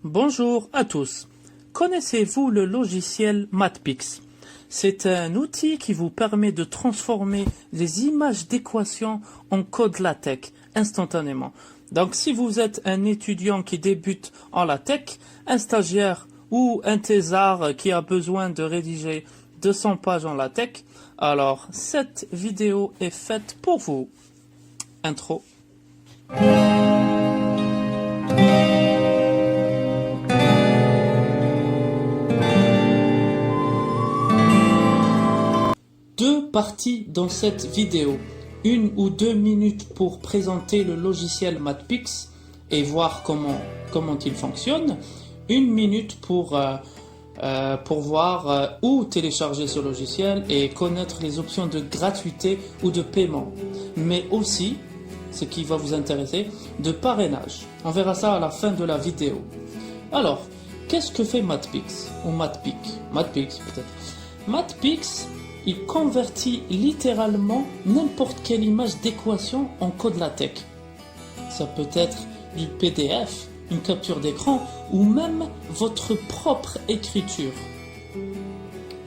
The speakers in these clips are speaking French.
Bonjour à tous. Connaissez-vous le logiciel Mathpix? C'est un outil qui vous permet de transformer les images d'équations en code LaTeX instantanément. Donc si vous êtes un étudiant qui débute en LaTeX, un stagiaire ou un thésard qui a besoin de rédiger 200 pages en LaTeX, alors cette vidéo est faite pour vous. Intro. Deux parties dans cette vidéo, 1 ou 2 minutes pour présenter le logiciel Mathpix et voir comment il fonctionne, 1 minute pour voir où télécharger ce logiciel et connaître les options de gratuité ou de paiement, mais aussi, ce qui va vous intéresser, de parrainage. On verra ça à la fin de la vidéo. Alors, qu'est-ce que fait Mathpix ou Mathpix peut-être. Mathpix, il convertit littéralement n'importe quelle image d'équation en code LaTeX. Ça peut être du PDF, une capture d'écran ou même votre propre écriture.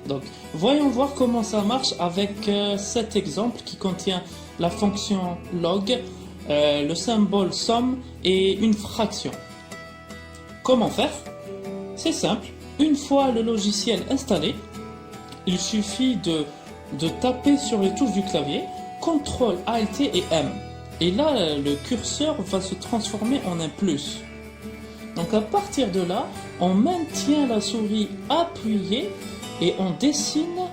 Donc, voyons voir comment ça marche avec cet exemple qui contient la fonction log, le symbole somme et une fraction. Comment faire? C'est simple. Une fois le logiciel installé, il suffit de taper sur les touches du clavier, CTRL, ALT et M. Et là, le curseur va se transformer en un plus. Donc à partir de là, on maintient la souris appuyée et on dessine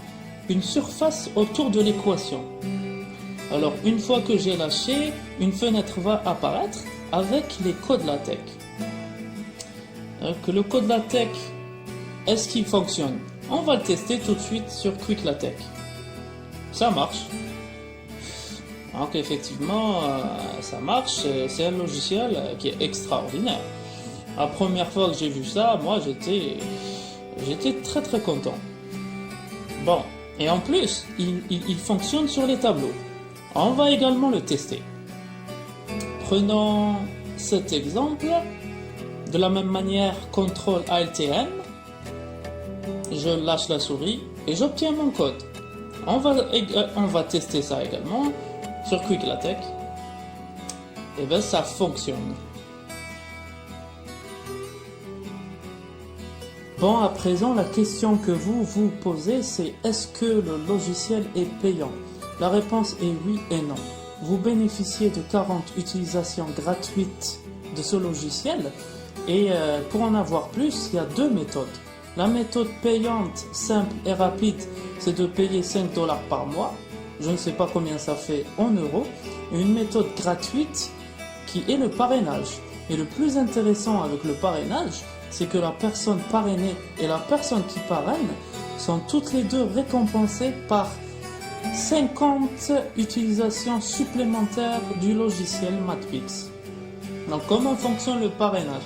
une surface autour de l'équation. Alors une fois que j'ai lâché, une fenêtre va apparaître avec les codes LaTeX. Donc le code LaTeX, est-ce qu'il fonctionne? On va le tester tout de suite sur Quick LaTeX. Ça marche. Donc effectivement, ça marche. C'est un logiciel qui est extraordinaire. La première fois que j'ai vu ça, moi j'étais très content. Bon, et en plus, il fonctionne sur les tableaux. On va également le tester. Prenons cet exemple. De la même manière, CTRL ALT M. Je lâche la souris et j'obtiens mon code. On va tester ça également sur Quick LaTeX. Et bien ça fonctionne. Bon, à présent, la question que vous vous posez, c'est est-ce que le logiciel est payant? La réponse est oui et non. Vous bénéficiez de 40 utilisations gratuites de ce logiciel. Et pour en avoir plus, il y a deux méthodes. La méthode payante, simple et rapide, c'est de payer 5 $ par mois. Je ne sais pas combien ça fait en euros. Et une méthode gratuite qui est le parrainage. Et le plus intéressant avec le parrainage, c'est que la personne parrainée et la personne qui parraine sont toutes les deux récompensées par 50 utilisations supplémentaires du logiciel Mathpix. Donc comment fonctionne le parrainage?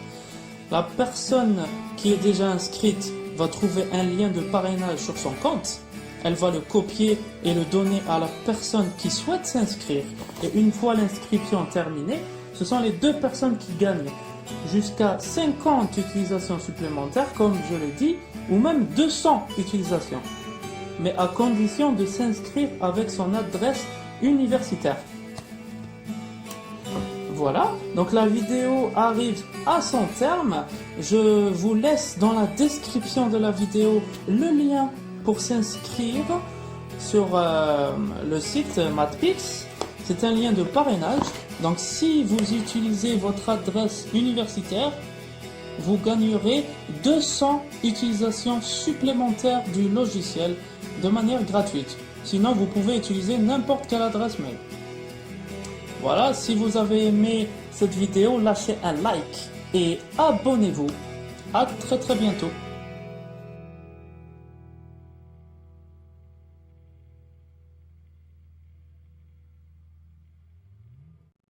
La personne qui est déjà inscrite va trouver un lien de parrainage sur son compte. Elle va le copier et le donner à la personne qui souhaite s'inscrire. Et une fois l'inscription terminée, ce sont les deux personnes qui gagnent jusqu'à 50 utilisations supplémentaires, comme je l'ai dit, ou même 200 utilisations. Mais à condition de s'inscrire avec son adresse universitaire. Voilà, donc la vidéo arrive à son terme. Je vous laisse dans la description de la vidéo le lien pour s'inscrire sur le site Mathpix. C'est un lien de parrainage. Donc si vous utilisez votre adresse universitaire, vous gagnerez 200 utilisations supplémentaires du logiciel de manière gratuite. Sinon, vous pouvez utiliser n'importe quelle adresse mail. Voilà, si vous avez aimé cette vidéo, lâchez un like et abonnez-vous. À très bientôt.